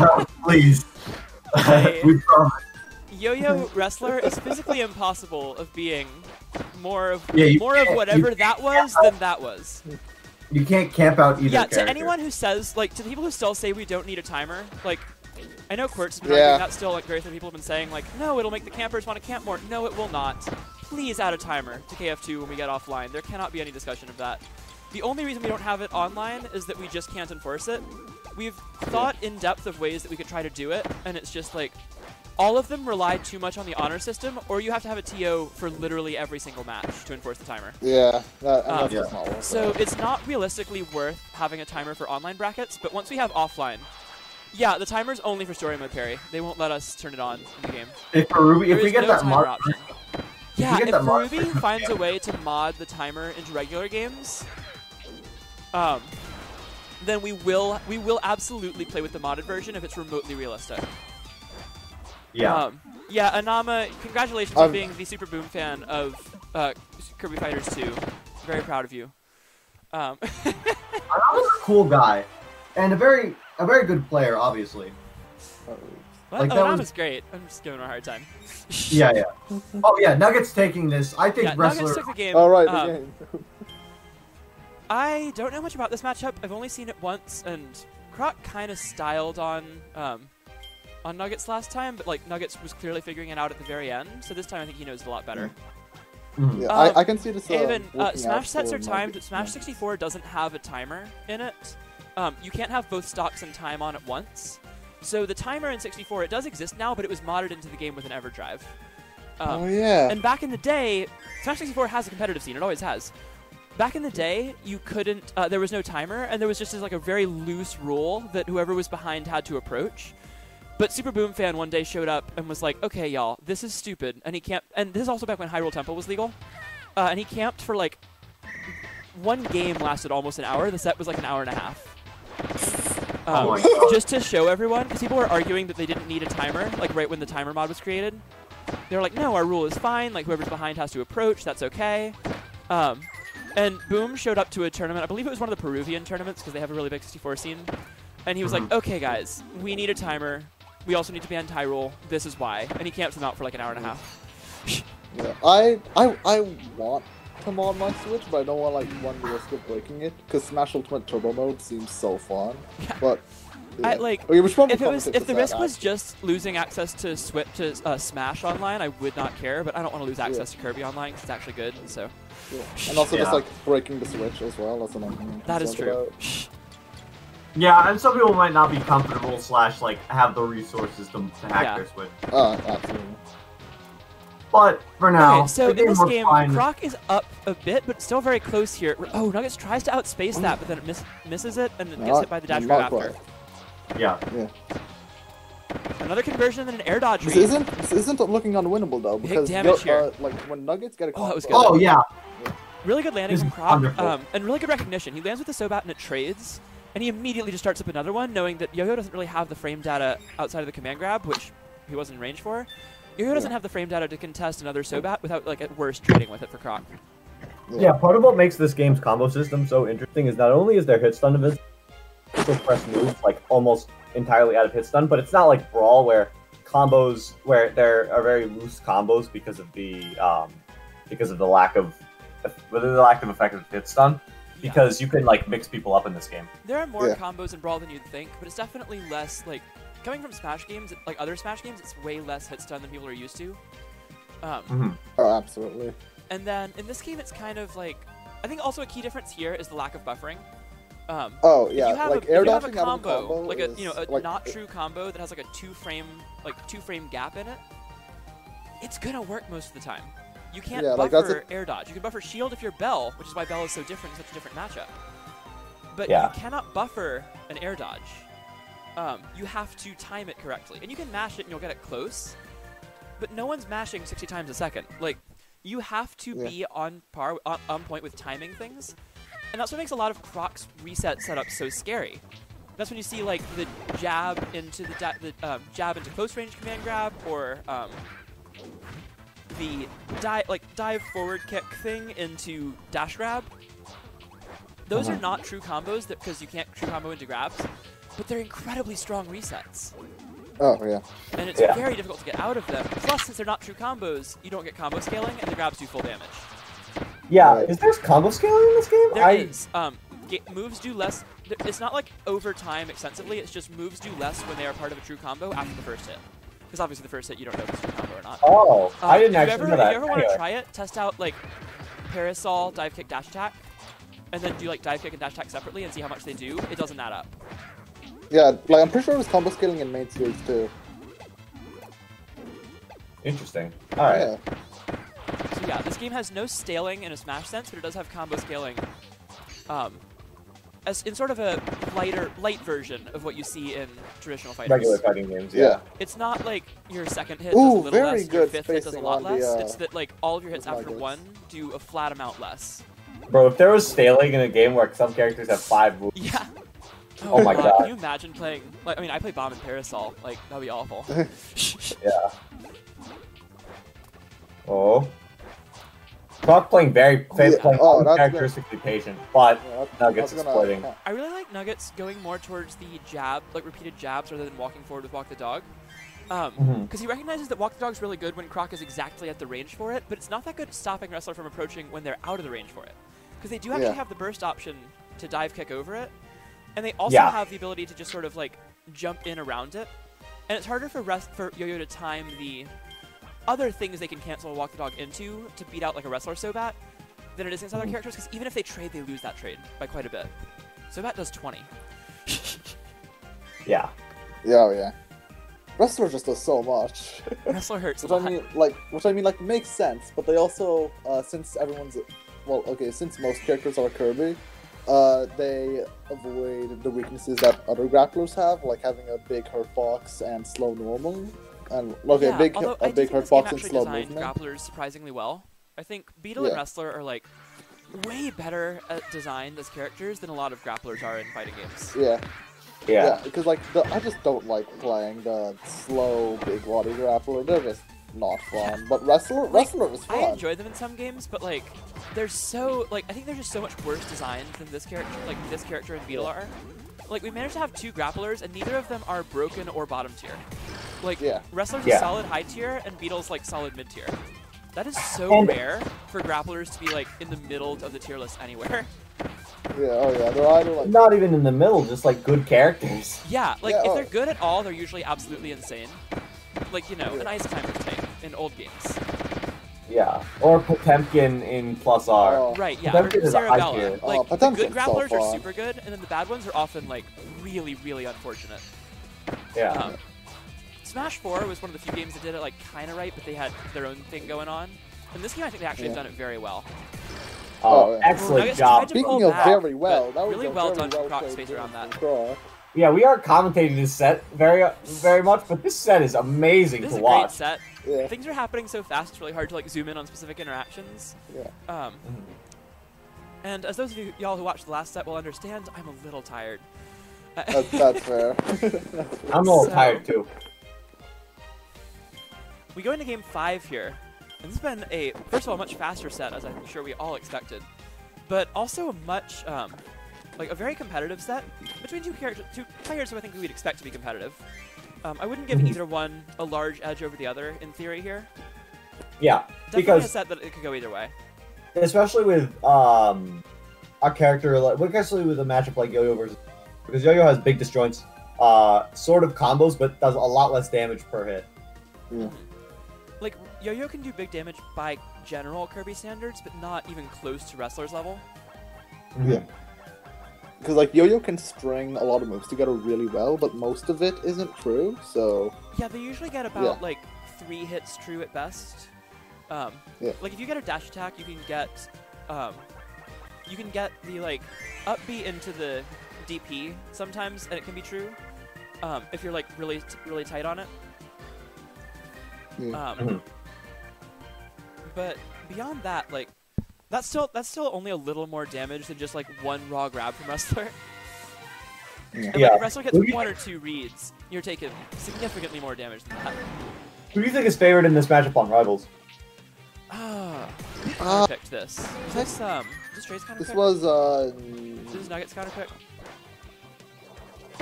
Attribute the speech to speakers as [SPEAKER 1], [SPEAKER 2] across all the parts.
[SPEAKER 1] No, please. We promise.
[SPEAKER 2] Yo-Yo Wrestler is physically impossible of being more of
[SPEAKER 1] Yeah,
[SPEAKER 2] whatever that was than that was.
[SPEAKER 1] You can't camp out either character.
[SPEAKER 2] To anyone who says, like, to the people who still say we don't need a timer, like, I know Quirt's been arguing that still, like, very few people have been saying, like, no, it'll make the campers want to camp more. No, it will not. Please add a timer to KF2 when we get offline. There cannot be any discussion of that. The only reason we don't have it online is that we just can't enforce it. We've thought in depth of ways that we could try to do it, and it's just, like, all of them rely too much on the honor system, or you have to have a TO for literally every single match to enforce the timer.
[SPEAKER 3] Yeah, that's just not worth it.
[SPEAKER 2] So it's not realistically worth having a timer for online brackets, but once we have offline, yeah, the timer's only for story mode parry. They won't let us turn it on in the game.
[SPEAKER 1] If we get that mod
[SPEAKER 2] option. Yeah, if Ruby finds a way to mod the timer into regular games, then we will absolutely play with the modded version if it's remotely realistic.
[SPEAKER 1] Yeah.
[SPEAKER 2] Yeah, Anama, congratulations on being the Super Boom fan of Kirby Fighters 2. Very proud of you.
[SPEAKER 1] Anama's a cool guy, and a very good player, obviously.
[SPEAKER 2] Like, Anama's great. I'm just giving him a hard time.
[SPEAKER 1] Yeah. Oh yeah, Nuggetz taking this. I think Wrestler.
[SPEAKER 2] Nuggetz took the game.
[SPEAKER 3] Oh right, the game.
[SPEAKER 2] I don't know much about this matchup. I've only seen it once, and Croc kind of styled on Nuggetz last time, but like Nuggetz was clearly figuring it out at the very end. So this time I think he knows it a lot better.
[SPEAKER 3] Yeah, I can see this.
[SPEAKER 2] Even Smash sets are timed. Smash 64 doesn't have a timer in it. You can't have both stocks and time on at once. So the timer in 64, it does exist now, but it was modded into the game with an EverDrive.
[SPEAKER 3] Oh yeah.
[SPEAKER 2] And back in the day, Smash 64 has a competitive scene. It always has. Back in the day, you couldn't. There was no timer, and there was just like a very loose rule that whoever was behind had to approach. But Super Boom Fan one day showed up and was like, "Okay, y'all, this is stupid." And he camped. And this is also back when Hyrule Temple was legal. And he camped for like one game lasted almost an hour. The set was like an hour and a half. Just to show everyone, because people were arguing that they didn't need a timer, like right when the timer mod was created. They were like, "No, our rule is fine. Like whoever's behind has to approach. That's okay." And Boom showed up to a tournament. I believe it was one of the Peruvian tournaments because they have a really big 64 scene. And he was like, "Okay, guys, we need a timer. We also need to ban Hyrule. This is why." And he camped them out for like an hour and a half.
[SPEAKER 3] Yeah, I want to mod my Switch, but I don't want like run the risk of breaking it because Smash Ultimate Turbo Mode seems so fun. Yeah. But yeah.
[SPEAKER 2] If the risk was just losing access to Smash Online, I would not care. But I don't want to lose access to Kirby Online because it's actually good. So.
[SPEAKER 3] Yeah. And also just like breaking the Switch as well. That's another thing.
[SPEAKER 2] That is true.
[SPEAKER 1] Yeah, and some people might not be comfortable / like have the resources to hack their Switch.
[SPEAKER 3] Absolutely.
[SPEAKER 1] But for now,
[SPEAKER 2] okay, so in this game, Croc is up a bit, but still very close here. Oh, Nuggetz tries to outspace that, but then it misses it, and it gets hit by the dash grab after.
[SPEAKER 1] Yeah.
[SPEAKER 2] Another conversion and an air dodge.
[SPEAKER 3] This isn't looking unwinnable though, because like when Nuggetz get a combo.
[SPEAKER 2] That was good.
[SPEAKER 1] Oh yeah.
[SPEAKER 2] Really good landing from Croc, and really good recognition. He lands with the Sobat and it trades. And he immediately just starts up another one, knowing that Yo-Yo doesn't really have the frame data outside of the command grab, which he wasn't in range for. Yo-Yo doesn't have the frame data to contest another Sobat without, like, at worst, trading with it for Croc.
[SPEAKER 4] Yeah, part of what makes this game's combo system so interesting is not only is there hit stun of physical press moves, like, almost entirely out of hit stun, but it's not like Brawl where there are very loose combos because of the lack of effective hit stun. Because you can like mix people up in this game.
[SPEAKER 2] There are more combos in Brawl than you'd think, but it's definitely less like coming from Smash games, like other Smash games. It's way less hit stun than people are used to.
[SPEAKER 3] Oh, absolutely.
[SPEAKER 2] And then in this game, it's kind of like I think also a key difference here is the lack of buffering.
[SPEAKER 3] Oh yeah,
[SPEAKER 2] you have
[SPEAKER 3] like
[SPEAKER 2] air dodging combo, like a a not true combo that has like a two frame gap in it. It's gonna work most of the time. You can't buffer air dodge. You can buffer shield if you're Bell, which is why Bell is so different, such a different matchup. But you cannot buffer an air dodge. You have to time it correctly. And you can mash it and you'll get it close, but no one's mashing 60 times a second. Like, you have to be on point with timing things. And that's what makes a lot of Croc's reset setups so scary. That's when you see, like, the jab into jab into close range command grab, or the dive forward kick thing into dash grab. Those are not true combos because you can't true combo into grabs. but they're incredibly strong resets.
[SPEAKER 3] Oh, yeah.
[SPEAKER 2] And it's very difficult to get out of them. Plus, since they're not true combos, you don't get combo scaling, and the grabs do full damage.
[SPEAKER 4] Yeah, is there combo scaling in this game?
[SPEAKER 2] There is. Moves do less. It's not like over time extensively, it's just moves do less when they are part of a true combo after the first hit. Because obviously the first hit you don't know if it's a true combo or not.
[SPEAKER 4] Oh, I didn't actually know that.
[SPEAKER 2] If you ever want to try it, test out like parasol, dive kick, dash attack, and then do like dive kick and dash attack separately and see how much they do. It doesn't add up.
[SPEAKER 3] Yeah, like I'm pretty sure there's combo scaling in main series too.
[SPEAKER 4] Interesting. All right.
[SPEAKER 3] Yeah.
[SPEAKER 2] So yeah, this game has no scaling in a Smash sense, but it does have combo scaling. As in sort of a light version of what you see in traditional fighters.
[SPEAKER 4] Regular fighting games, yeah.
[SPEAKER 2] It's not like your second hit does a little less, your fifth hit does a lot less.
[SPEAKER 3] The,
[SPEAKER 2] it's that like all of your hits after one do a flat amount less.
[SPEAKER 4] Bro, if there was scaling in a game where some characters have 5 moves.
[SPEAKER 2] Yeah.
[SPEAKER 4] Oh my god.
[SPEAKER 2] Can you imagine playing, like, I mean, I play Bomb and Parasol. Like, that'd be awful.
[SPEAKER 4] Yeah. Oh. Croc playing uncharacteristically patient, but Nuggetz exploiting.
[SPEAKER 2] I really like Nuggetz going more towards the jab, like repeated jabs, rather than walking forward with Walk the Dog. Because he recognizes that Walk the Dog's really good when Croc is exactly at the range for it, but it's not that good at stopping wrestler from approaching when they're out of the range for it. Because they do actually have the burst option to dive kick over it, and they also have the ability to just sort of like jump in around it. And it's harder for Yo-Yo to time the other things they can cancel a Walk the Dog into to beat out like a wrestler Sobat than it is against other characters, because even if they trade, they lose that trade by quite a bit. Sobat does 20.
[SPEAKER 3] Yeah, yeah. Wrestler just does so much.
[SPEAKER 2] Wrestler hurts
[SPEAKER 3] which
[SPEAKER 2] a lot.
[SPEAKER 3] I mean, like, makes sense, but they also, since most characters are Kirby, they avoid the weaknesses that other grapplers have, like having a big hurt box and slow normal. And a big hurt box and slow movement.
[SPEAKER 2] Grapplers surprisingly well. I think Beetle and Wrestler are like way better at design as characters than a lot of grapplers are in fighting games.
[SPEAKER 3] Yeah, because like I just don't like playing the slow big body grappler. They're just not fun. But Wrestler is fun.
[SPEAKER 2] I enjoy them in some games, but like they're so I think they're just so much worse designed than this character and Beetle are. Like, we managed to have 2 grapplers, and neither of them are broken or bottom tier. Like, Wrestler's a solid high tier, and Beetle's, like, solid mid tier. That is so rare for grapplers to be, like, in the middle of the tier list anywhere.
[SPEAKER 3] They're either, like...
[SPEAKER 4] Not even in the middle, just, like, good characters.
[SPEAKER 2] Yeah, like, if they're good at all, they're usually absolutely insane. Like, you know, an Ice Timer's tank in old games.
[SPEAKER 4] Yeah, or Potemkin in Plus R.
[SPEAKER 2] Right, yeah,
[SPEAKER 4] Potemkin
[SPEAKER 2] or Cerebella. Like, the good grapplers
[SPEAKER 3] are
[SPEAKER 2] super good, and then the bad ones are often, like, really, really unfortunate.
[SPEAKER 4] Yeah.
[SPEAKER 2] Smash 4 was one of the few games that did it, like, kind of right, but they had their own thing going on. And this game, I think they actually have done it very well.
[SPEAKER 4] Oh, excellent job.
[SPEAKER 3] Speaking of very well, that was
[SPEAKER 2] really well done from Croc's space around that.
[SPEAKER 4] Yeah, we are commentating this set very much, but this set is amazing to watch.
[SPEAKER 2] This is a great set. Yeah. Things are happening so fast, it's really hard to like zoom in on specific interactions.
[SPEAKER 3] Yeah.
[SPEAKER 2] And as those of y'all who watched the last set will understand, I'm a little tired.
[SPEAKER 3] That's fair.
[SPEAKER 4] I'm a little tired too.
[SPEAKER 2] We go into game 5 here, and this has been a, first of all, much faster set, as I'm sure we all expected, but also a much, like a very competitive set between two players who I think we'd expect to be competitive. I wouldn't give either one a large edge over the other in theory here.
[SPEAKER 4] Yeah,
[SPEAKER 2] definitely
[SPEAKER 4] because
[SPEAKER 2] a set that it could go either way.
[SPEAKER 4] Especially with a character, especially with a matchup like Yo-Yo versus, because Yo-Yo has big disjoints, sort of combos, but does a lot less damage per hit.
[SPEAKER 3] Yeah.
[SPEAKER 2] Like Yo-Yo can do big damage by general Kirby standards, but not even close to Wrestler's level.
[SPEAKER 3] Yeah. Because, like, Yo-Yo can string a lot of moves together really well, but most of it isn't true, so...
[SPEAKER 2] Yeah, they usually get about, like, 3 hits true at best. Like, if you get a dash attack, you can get the, like, up B into the DP sometimes, and it can be true, if you're, like, really tight on it. But beyond that, like, that's still only a little more damage than just like one raw grab from Wrestler. And like, if Wrestler gets 1 or 2 reads, you're taking significantly more damage than that.
[SPEAKER 4] Who do you think is favored in this matchup on Rivals?
[SPEAKER 2] I picked this. Is this Dre's counter pick?
[SPEAKER 3] This was
[SPEAKER 2] This is Nuggetz counter pick.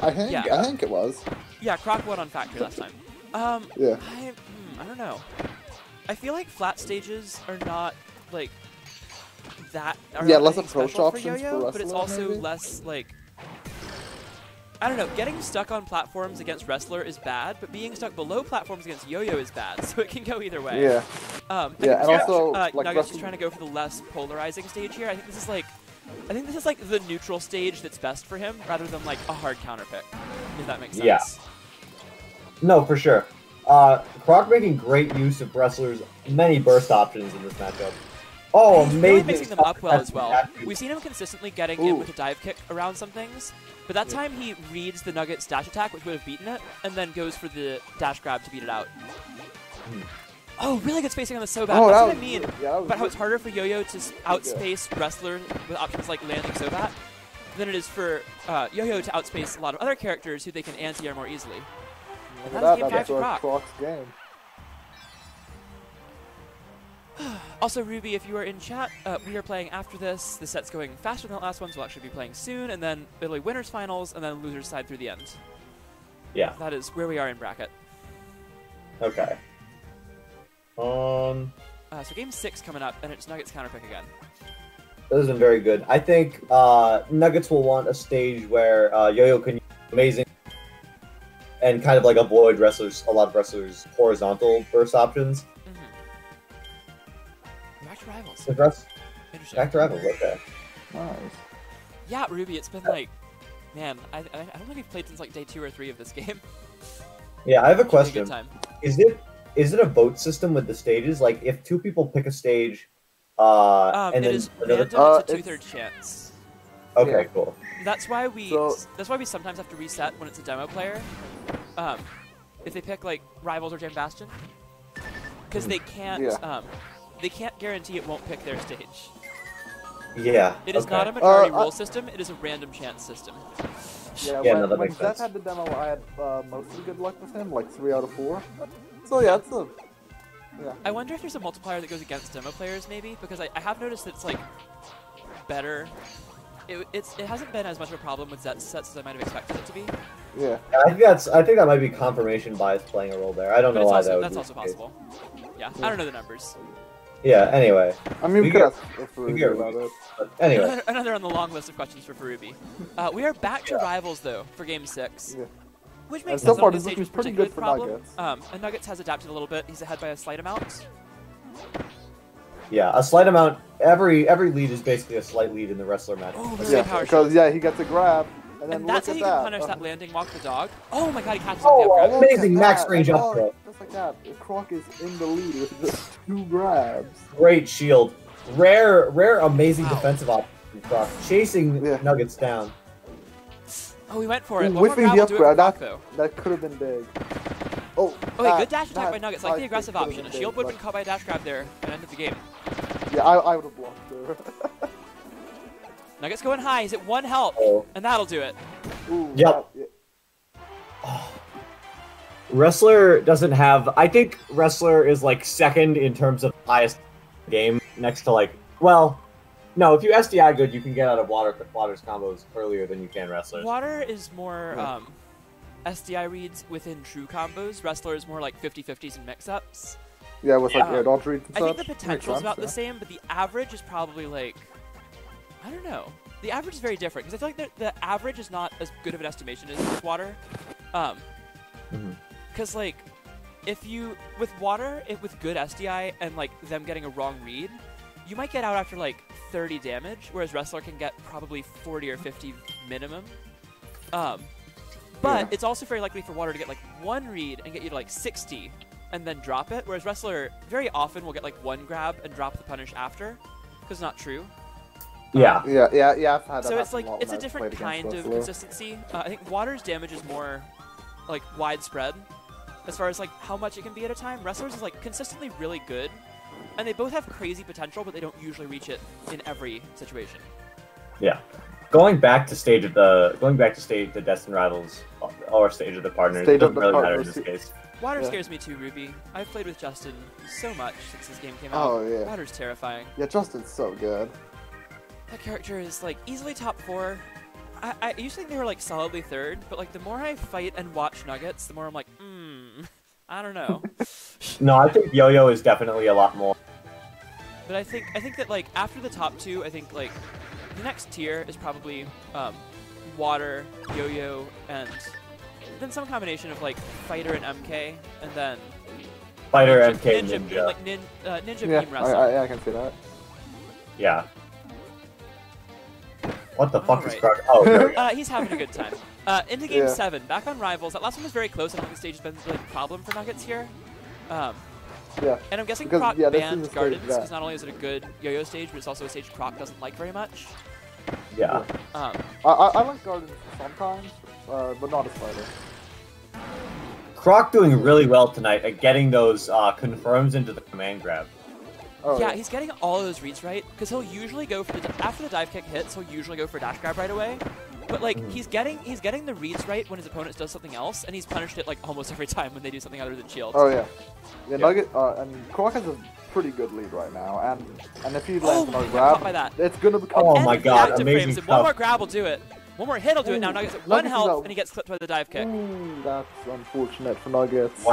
[SPEAKER 3] I think it was.
[SPEAKER 2] Yeah, Croc won on Factory last time.
[SPEAKER 3] Yeah.
[SPEAKER 2] I don't know. I feel like flat stages are not like that.
[SPEAKER 3] Less approach options for
[SPEAKER 2] Yo-Yo, but it's also
[SPEAKER 3] maybe?
[SPEAKER 2] less like. I don't know. Getting stuck on platforms against Wrestler is bad, but being stuck below platforms against Yo-Yo is bad. So it can go either way.
[SPEAKER 3] Yeah. And also, like
[SPEAKER 2] Nuggetz is trying to go for the less polarizing stage here. I think this is like the neutral stage that's best for him, rather than like a hard counter pick. If that makes sense.
[SPEAKER 4] Yeah. No, for sure. Croc making great use of Wrestler's many burst options in this matchup. Oh,
[SPEAKER 2] he's
[SPEAKER 4] amazing!
[SPEAKER 2] Really mixing them up well as well. We've seen him consistently getting in with a dive kick around some things, but that time he reads the Nugget's dash attack, which would have beaten it, and then goes for the dash grab to beat it out. Oh, really good spacing on the Sobat.
[SPEAKER 3] Oh,
[SPEAKER 2] That's what I mean about how it's harder for Yo-Yo to outspace Wrestler with options like landing Sobat than it is for Yo-Yo to outspace a lot of other characters who they can anti-air more easily. And that's game 5 to Croc.
[SPEAKER 3] Croc's game.
[SPEAKER 2] Also, Ruby, if you are in chat, we are playing after this. The set's going faster than the last one, so we'll actually be playing soon, and then it'll be winners finals, and then losers side through the end.
[SPEAKER 4] Yeah.
[SPEAKER 2] That is where we are in bracket.
[SPEAKER 4] Okay.
[SPEAKER 2] So game 6 coming up, and it's Nugget's counterpick again.
[SPEAKER 4] That isn't very good. I think Nuggetz will want a stage where Yo-Yo can use amazing and kind of like avoid a lot of wrestlers' horizontal burst options.
[SPEAKER 2] Back to Rivals.
[SPEAKER 4] Interesting. Back to Rivals, okay.
[SPEAKER 3] Nice.
[SPEAKER 2] Yeah, Ruby, it's been like, man, I don't think we've played since like day 2 or 3 of this game.
[SPEAKER 4] Yeah, I have a question.
[SPEAKER 2] Good time.
[SPEAKER 4] Is it a vote system with the stages? Like, if 2 people pick a stage, and
[SPEAKER 2] it
[SPEAKER 4] then
[SPEAKER 2] is
[SPEAKER 4] another...
[SPEAKER 2] random, it's a 2/3 chance.
[SPEAKER 4] Okay, cool.
[SPEAKER 2] That's why we sometimes have to reset when it's a demo player. If they pick like Rivals or Jam Bastion, because they can't guarantee it won't pick their stage.
[SPEAKER 4] Yeah.
[SPEAKER 2] It is not a majority rule system. It is a random chance system.
[SPEAKER 3] Yeah, when Zeth had the demo, I had mostly good luck with him, like 3 out of 4. So yeah, it's a... Yeah.
[SPEAKER 2] I wonder if there's a multiplier that goes against demo players, maybe, because I have noticed that it's like better. It hasn't been as much of a problem with Zeth sets as I might have expected it to be.
[SPEAKER 3] Yeah.
[SPEAKER 4] I think that might be confirmation bias playing a role there. I don't know why that would be.
[SPEAKER 2] That's also possible. Yeah, I don't know the numbers.
[SPEAKER 4] Yeah. Anyway.
[SPEAKER 3] I mean, we could ask Farubi about it.
[SPEAKER 4] But anyway.
[SPEAKER 2] Another on the long list of questions for Farubi. We are back to Rivals though for Game 6.
[SPEAKER 3] Yeah.
[SPEAKER 2] Which makes
[SPEAKER 3] so
[SPEAKER 2] sense.
[SPEAKER 3] far,
[SPEAKER 2] This
[SPEAKER 3] looking
[SPEAKER 2] is
[SPEAKER 3] pretty
[SPEAKER 2] a
[SPEAKER 3] good
[SPEAKER 2] good
[SPEAKER 3] for
[SPEAKER 2] problem.
[SPEAKER 3] Nuggetz.
[SPEAKER 2] And Nuggetz has adapted a little bit. He's ahead by a slight amount.
[SPEAKER 4] Yeah, a slight amount. Every lead is basically a slight lead in the wrestler match.
[SPEAKER 2] Oh,
[SPEAKER 3] because he gets a grab, and
[SPEAKER 2] that's how
[SPEAKER 3] look
[SPEAKER 2] you
[SPEAKER 3] at
[SPEAKER 2] can punish that landing walk the dog. Oh my god, he catches
[SPEAKER 4] Oh,
[SPEAKER 2] the up grab.
[SPEAKER 4] amazing max range up throw.
[SPEAKER 3] Just like that, Croc is in the lead with just 2 grabs.
[SPEAKER 4] Great shield. Rare, amazing defensive option from Croc. Chasing Nuggetz down.
[SPEAKER 2] Oh, he went for it.
[SPEAKER 3] Whiffing the up grab, that could have been big. Oh,
[SPEAKER 2] good dash attack by Nuggetz, like the aggressive option. A shield would have been caught by a dash grab there and ended the game.
[SPEAKER 3] Yeah, I would have blocked there.
[SPEAKER 2] Nuggetz going high. He's at 1 health, and that'll do it.
[SPEAKER 3] Ooh,
[SPEAKER 4] yep. Wrestler doesn't have... I think Wrestler is, like, second in terms of highest game, next to, like... Well, no, if you SDI good, you can get out of Water's combos earlier than you can Wrestler.
[SPEAKER 2] Water is more SDI reads within true combos. Wrestler is more like 50-50s and mix-ups.
[SPEAKER 3] Yeah, with like air dodge reads and
[SPEAKER 2] I
[SPEAKER 3] such.
[SPEAKER 2] think the potential is about the same, but the average is probably like... I don't know. The average is very different, because I feel like the average is not as good of an estimation as with Water. Because, like, if you... With Water, with good SDI and, like, them getting a wrong read, you might get out after, like, 30 damage, whereas Wrestler can get probably 40 or 50 minimum. But it's also very likely for Water to get, like, 1 read and get you to, like, 60 and then drop it, whereas Wrestler very often will get, like, 1 grab and drop the punish after, because it's not true.
[SPEAKER 4] Yeah.
[SPEAKER 3] I've had that.
[SPEAKER 2] So it's like it's a different kind of consistency. I think Water's damage is more like widespread as far as like how much it can be at a time. Wrestlers is like consistently really good, and they both have crazy potential, but they don't usually reach it in every situation.
[SPEAKER 4] Yeah. Going back to stage of the Destined Rivals or stage of the partners, it doesn't really matter in this case.
[SPEAKER 2] Water scares me too, Ruby. I've played with Justin so much since this game came out.
[SPEAKER 3] Oh yeah.
[SPEAKER 2] Water's terrifying.
[SPEAKER 3] Yeah, Justin's so good.
[SPEAKER 2] That character is like easily top 4. I used to think they were like solidly third, but like the more I fight and watch Nuggetz, the more I'm like, I don't know.
[SPEAKER 4] No, I think Yo-Yo is definitely a lot more.
[SPEAKER 2] But I think that like after the top two, I think like the next tier is probably Water, Yo-Yo, and then some combination of like Fighter and MK, and then
[SPEAKER 4] Fighter, MK, Ninja.
[SPEAKER 2] Like Ninja Beam Wrestling.
[SPEAKER 3] I can see that.
[SPEAKER 4] Yeah. What the fuck is
[SPEAKER 2] right.
[SPEAKER 4] Croc? Oh, there we go.
[SPEAKER 2] He's having a good time. Into Game 7, back on Rivals. That last one was very close. I don't think the stage has been really a problem for Nuggetz here.
[SPEAKER 3] Yeah.
[SPEAKER 2] And I'm guessing
[SPEAKER 3] Because,
[SPEAKER 2] Croc
[SPEAKER 3] yeah,
[SPEAKER 2] banned Gardens, because not only is it a good yo-yo stage, but it's also a stage Croc doesn't like very much.
[SPEAKER 4] Yeah.
[SPEAKER 3] I like Gardens sometimes, but not as Fighter.
[SPEAKER 4] Croc doing really well tonight at getting those confirms into the command grab.
[SPEAKER 3] Oh,
[SPEAKER 2] yeah, he's getting all of those reads right, because he'll usually go for after the dive kick hits, he'll usually go for a dash grab right away. But like he's getting the reads right when his opponent does something else, and he's punished it like almost every time when they do something other than shield.
[SPEAKER 3] Oh yeah, yeah. Nugget, Croc has a pretty good lead right now, and if he lands another grab, it's gonna become.
[SPEAKER 4] Oh my god, amazing
[SPEAKER 2] stuff. One more grab will do it. One more hit will do it. Now Nugget's at 1 health, and he gets clipped by the dive kick.
[SPEAKER 3] That's unfortunate for Nuggetz.